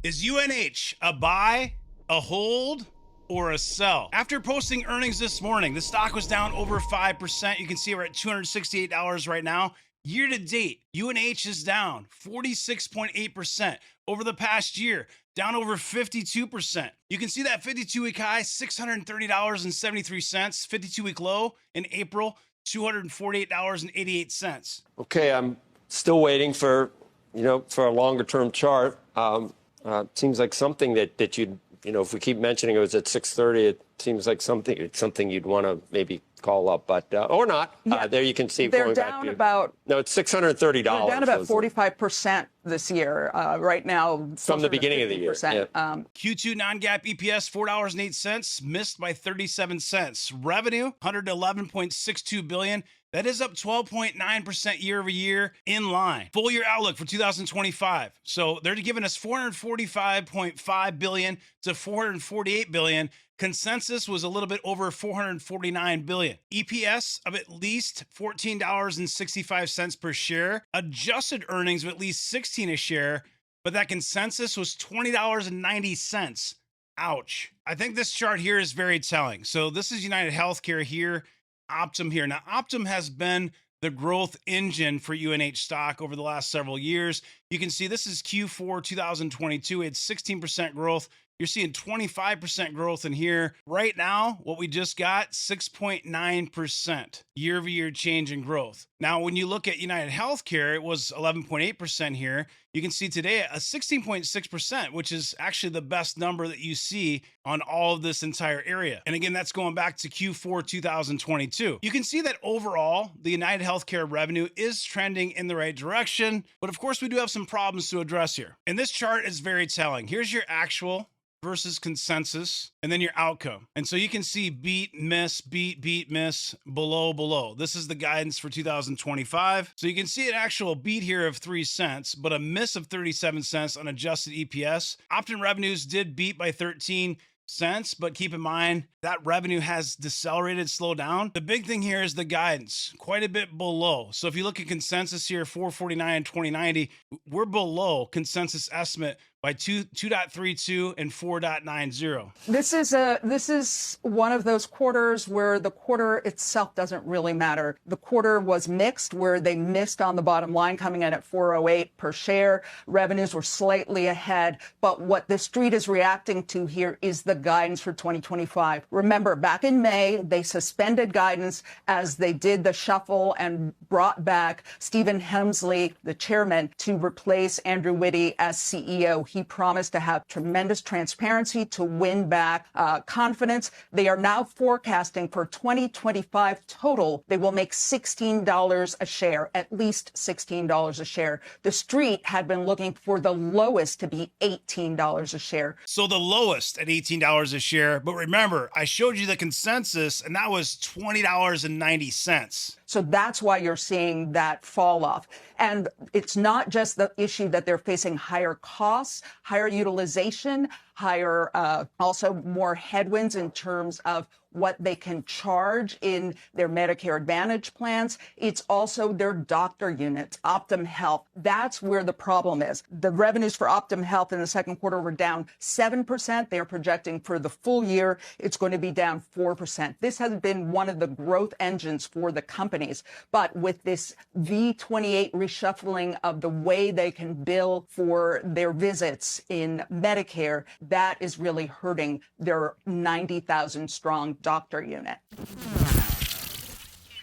Is UNH a buy, a hold, or a sell? After posting earnings this morning, the stock was down over 5%. You can see we're at $268 right now. Year to date, UNH is down 46.8%. Over the past year, down over 52%. You can see that 52-week high, $630.73. 52-week low in April, $248.88. Okay, I'm still waiting for a longer term chart. Seems like something that you'd, if we keep mentioning it was at 630, it seems like something you'd want to maybe call up, but or not. Yeah. There you can see they're down about it's $630. They're down about 45% this year right now from the beginning of the year. Yeah. Q2 non-GAAP EPS $4.08, missed by 37 cents. Revenue $111.62 billion. That is up 12.9% year over year, in line. Full year outlook for 2025. So they're giving us $445.5 billion to $448 billion. Consensus was a little bit over $449 billion. EPS of at least $14.65 per share. Adjusted earnings of at least $16 a share, but that consensus was $20.90. Ouch. I think this chart here is very telling. So this is UnitedHealth here. Optum here. Now, Optum has been the growth engine for UNH stock over the last several years. You can see this is Q4 2022. It's 16% growth. You're seeing 25% growth in here. Right now, what we just got, 6.9% year-over-year change in growth. Now, when you look at UnitedHealth, it was 11.8% here. You can see today a 16.6%, which is actually the best number that you see on all of this entire area. And again, that's going back to Q4 2022. You can see that overall, the UnitedHealth revenue is trending in the right direction. But of course, we do have some problems to address here. And this chart is very telling. Here's your actual versus consensus, and then your outcome. And so you can see beat, miss, miss, below. This is the guidance for 2025. So you can see an actual beat here of 3 cents, but a miss of 37 cents on adjusted EPS. Optum revenues did beat by 13 cents, but keep in mind that revenue has decelerated, slowed down. The big thing here is the guidance, quite a bit below. So if you look at consensus here, 449, 2090, we're below consensus estimate by 2.32 and 4.90. This is one of those quarters where the quarter itself doesn't really matter. The quarter was mixed, where they missed on the bottom line, coming in at 408 per share. Revenues were slightly ahead, but what the street is reacting to here is the guidance for 2025. Remember, back in May, they suspended guidance as they did the shuffle and brought back Stephen Hemsley, the chairman, to replace Andrew Whitty as CEO. He promised to have tremendous transparency to win back confidence. They are now forecasting for 2025 total, they will make $16 a share, at least $16 a share. The street had been looking for the lowest to be $18 a share. So the lowest at $18 a share. But remember, I showed you the consensus, and that was $20.90. So that's why you're seeing that fall off. And it's not just the issue that they're facing higher costs, higher utilization, higher, also more headwinds in terms of what they can charge in their Medicare Advantage plans. It's also their doctor units, Optum Health. That's where the problem is. The revenues for Optum Health in the second quarter were down 7%. They're projecting for the full year, it's going to be down 4%. This has been one of the growth engines for the companies. But with this V28 reshuffling of the way they can bill for their visits in Medicare, that is really hurting their 90,000 strong doctor unit.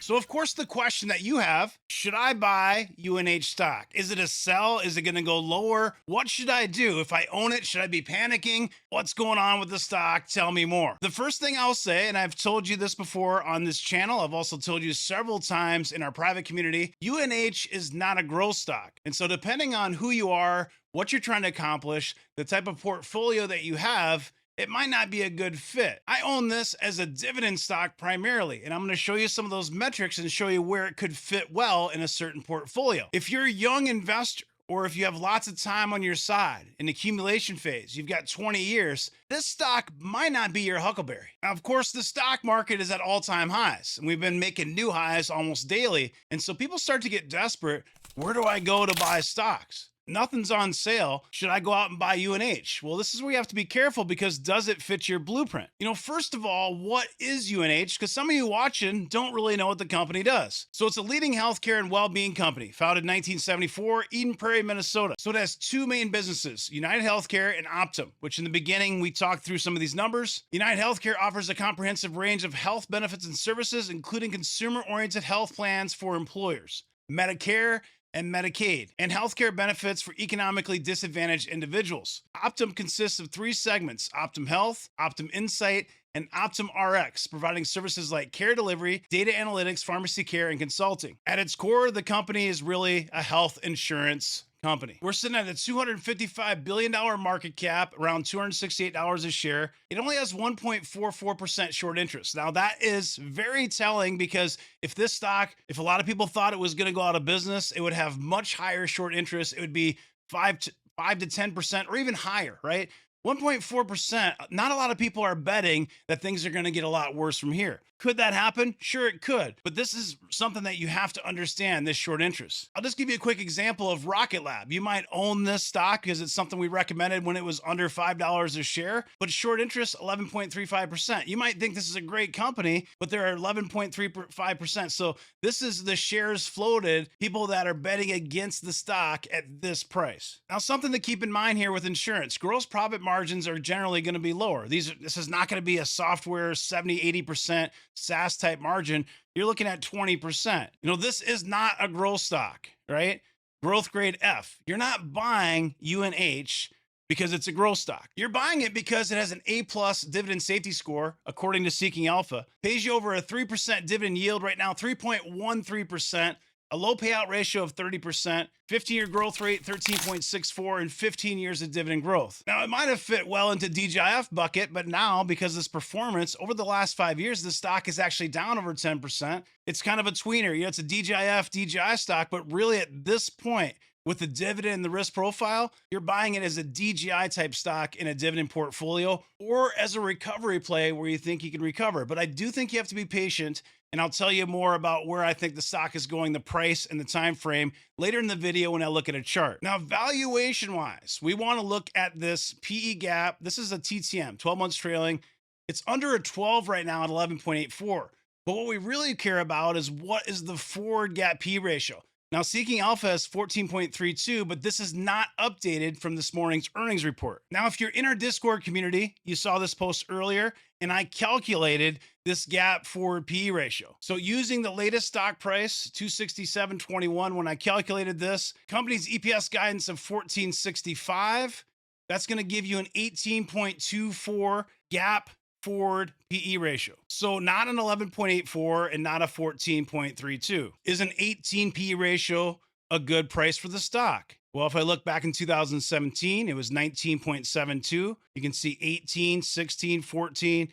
So, of course, the question that you have, should I buy UNH stock? Is it a sell? Is it going to go lower? What should I do? If I own it, should I be panicking? What's going on with the stock? Tell me more. The first thing I'll say, and I've told you this before on this channel, I've also told you several times in our private community, UNH is not a growth stock. And so depending on who you are, what you're trying to accomplish, the type of portfolio that you have, it might not be a good fit. I own this as a dividend stock primarily, and I'm going to show you some of those metrics and show you where it could fit well in a certain portfolio. If you're a young investor, or if you have lots of time on your side in accumulation phase, you've got 20 years, this stock might not be your huckleberry. Now, of course, the stock market is at all-time highs, and we've been making new highs almost daily. And so people start to get desperate. Where do I go to buy stocks? nothing's on sale. Should I go out and buy UNH? Well, this is where you have to be careful, because does it fit your blueprint? First of all, what is UNH? Because some of you watching don't really know what the company does. So it's a leading healthcare and well-being company, founded in 1974, Eden Prairie, Minnesota. So it has two main businesses, UnitedHealthcare and Optum, which in the beginning we talked through some of these numbers. UnitedHealthcare offers a comprehensive range of health benefits and services, including consumer-oriented health plans for employers, Medicare, and Medicaid, and healthcare benefits for economically disadvantaged individuals. Optum consists of three segments: Optum Health, Optum Insight, and Optum RX, providing services like care delivery, data analytics, pharmacy care, and consulting. At its core, the company is really a health insurance company. We're sitting at a $255 billion market cap, around $268 a share. It only has 1.44% short interest. Now, that is very telling, because if this stock, if a lot of people thought it was going to go out of business, it would have much higher short interest. It would be 5 to 10% or even higher, right? 1.4%, not a lot of people are betting that things are going to get a lot worse from here. Could that happen? Sure, it could. But this is something that you have to understand, this short interest. I'll just give you a quick example of Rocket Lab. You might own this stock because it's something we recommended when it was under $5 a share, but short interest, 11.35%. You might think this is a great company, but they're 11.35%. So this is the shares floated, people that are betting against the stock at this price. Now, something to keep in mind here with insurance, gross profit margins are generally going to be lower. This is not going to be a software 70, 80% SaaS type margin. You're looking at 20%. This is not a growth stock, right? Growth grade F. You're not buying UNH because it's a growth stock. You're buying it because it has an A+ dividend safety score, according to Seeking Alpha. Pays you over a 3% dividend yield right now, 3.13%. A low payout ratio of 30%, 15-year growth rate 13.64, and 15 years of dividend growth. Now, it might have fit well into DJIF bucket, but now, because of this performance, over the last 5 years, the stock is actually down over 10%. It's kind of a tweener. It's a DJIF, DJI stock, but really at this point, with the dividend and the risk profile, you're buying it as a DGI type stock in a dividend portfolio, or as a recovery play where you think you can recover. But I do think you have to be patient, and I'll tell you more about where I think the stock is going, the price and the time frame, later in the video when I look at a chart. Now, valuation wise, we want to look at this PE gap. This is a TTM, 12 months trailing. It's under a 12 right now at 11.84. But what we really care about is what is the forward gap P ratio. Now, Seeking Alpha has 14.32, but this is not updated from this morning's earnings report. Now, if you're in our Discord community, you saw this post earlier, and I calculated this gap forward PE ratio. So using the latest stock price, 267.21, when I calculated this, company's EPS guidance of 14.65, that's going to give you an 18.24 gap forward PE ratio. So not an 11.84 and not a 14.32. Is an 18 PE ratio a good price for the stock? Well, if I look back in 2017, it was 19.72. You can see 18, 16, 14.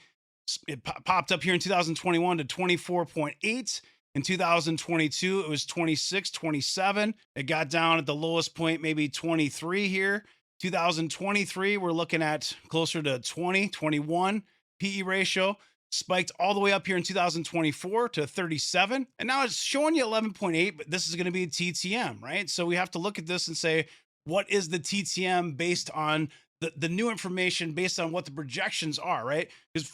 It popped up here in 2021 to 24.8. In 2022, it was 26, 27. It got down at the lowest point, maybe 23 here. 2023, we're looking at closer to 20, 21. PE ratio spiked all the way up here in 2024 to 37. And now it's showing you 11.8, but this is going to be a TTM, right? So we have to look at this and say, what is the TTM based on the new information, based on what the projections are, right? Because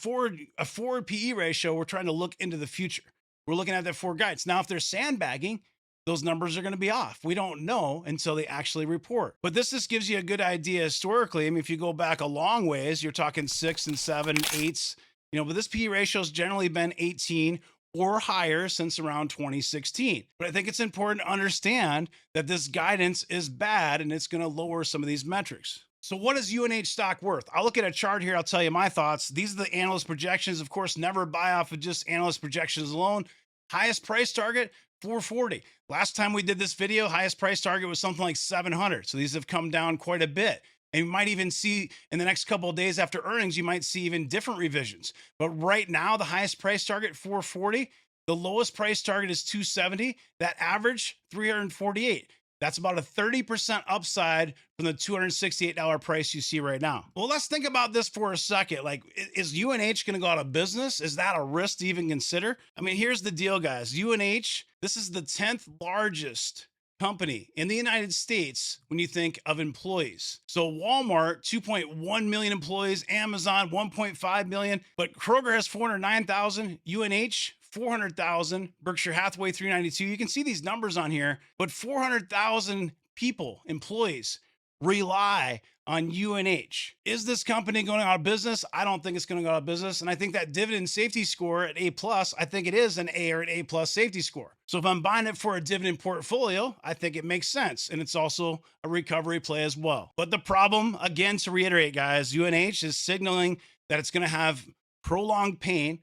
a forward PE ratio, we're trying to look into the future. We're looking at that forward guidance. Now, if they're sandbagging, those numbers are going to be off. We don't know until they actually report. But this just gives you a good idea historically. I mean, if you go back a long ways, you're talking 6 and 7 and 8s, but this PE ratio has generally been 18 or higher since around 2016. But I think it's important to understand that this guidance is bad and it's going to lower some of these metrics. So what is UNH stock worth? I'll look at a chart here. I'll tell you my thoughts. These are the analyst projections. Of course, never buy off of just analyst projections alone. Highest price target, 440. Last time we did this video, highest price target was something like 700. So these have come down quite a bit. And you might even see in the next couple of days after earnings, you might see even different revisions. But right now, the highest price target, 440. The lowest price target is 270. That average, 348. That's about a 30% upside from the $268 price you see right now. Well, let's think about this for a second. Like, is UNH going to go out of business? Is that a risk to even consider? I mean, here's the deal, guys. UNH, this is the 10th largest company in the United States when you think of employees. So Walmart, 2.1 million employees, Amazon, 1.5 million, but Kroger has 409,000, UNH, 400,000, Berkshire Hathaway, 392. You can see these numbers on here, but 400,000 people, employees, rely on UNH. Is this company going out of business? I don't think it's going to go out of business. And I think that dividend safety score at A+, I think it is an A or an A+ safety score. So if I'm buying it for a dividend portfolio, I think it makes sense. And it's also a recovery play as well. But the problem, again, to reiterate, guys, UNH is signaling that it's going to have prolonged pain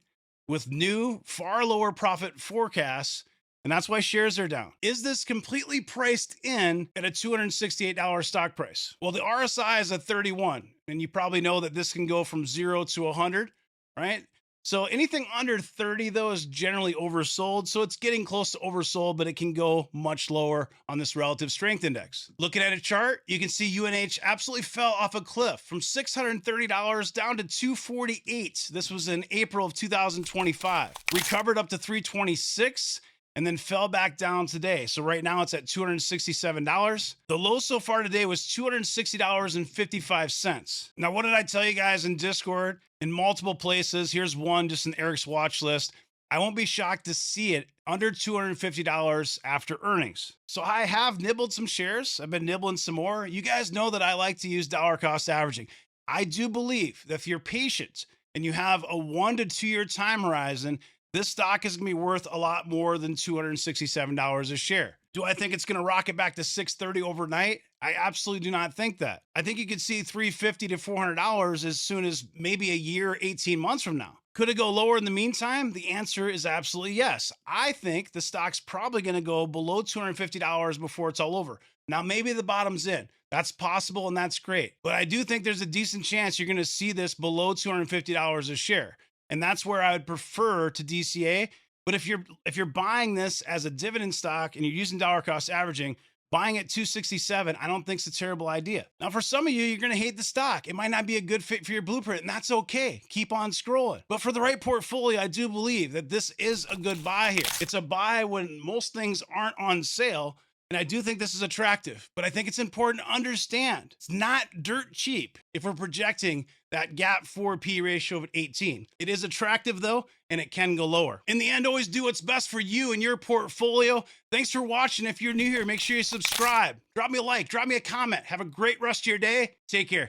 with new, far lower profit forecasts. And that's why shares are down. Is this completely priced in at a $268 stock price? Well, the RSI is at 31, and you probably know that this can go from 0 to 100, right? So anything under 30, though, is generally oversold. So it's getting close to oversold, but it can go much lower on this relative strength index. Looking at a chart, you can see UNH absolutely fell off a cliff from $630 down to $248. This was in April of 2025. Recovered up to $326. And then fell back down today. So right now it's at $267. The low so far today was $260.55. Now, what did I tell you guys in Discord? In multiple places, here's one just in Eric's watch list. I won't be shocked to see it under $250 after earnings. So I have nibbled some shares. I've been nibbling some more. You guys know that I like to use dollar cost averaging. I do believe that if you're patient and you have a 1 to 2 year time horizon, this stock is going to be worth a lot more than $267 a share. Do I think it's going to rocket back to $630 overnight? I absolutely do not think that. I think you could see $350 to $400 as soon as maybe a year, 18 months from now. Could it go lower in the meantime? The answer is absolutely yes. I think the stock's probably going to go below $250 before it's all over. Now, maybe the bottom's in. That's possible, and that's great. But I do think there's a decent chance you're going to see this below $250 a share. And that's where I would prefer to DCA. But if you're buying this as a dividend stock and you're using dollar cost averaging, buying at 267, I don't think it's a terrible idea. Now, for some of you, you're going to hate the stock. It might not be a good fit for your blueprint, and that's okay. Keep on scrolling. But for the right portfolio, I do believe that this is a good buy here. It's a buy when most things aren't on sale. And I do think this is attractive, but I think it's important to understand it's not dirt cheap if we're projecting that gap 4P ratio of 18. It is attractive though, and it can go lower. In the end, always do what's best for you and your portfolio. Thanks for watching. If you're new here, make sure you subscribe. Drop me a like, drop me a comment. Have a great rest of your day. Take care.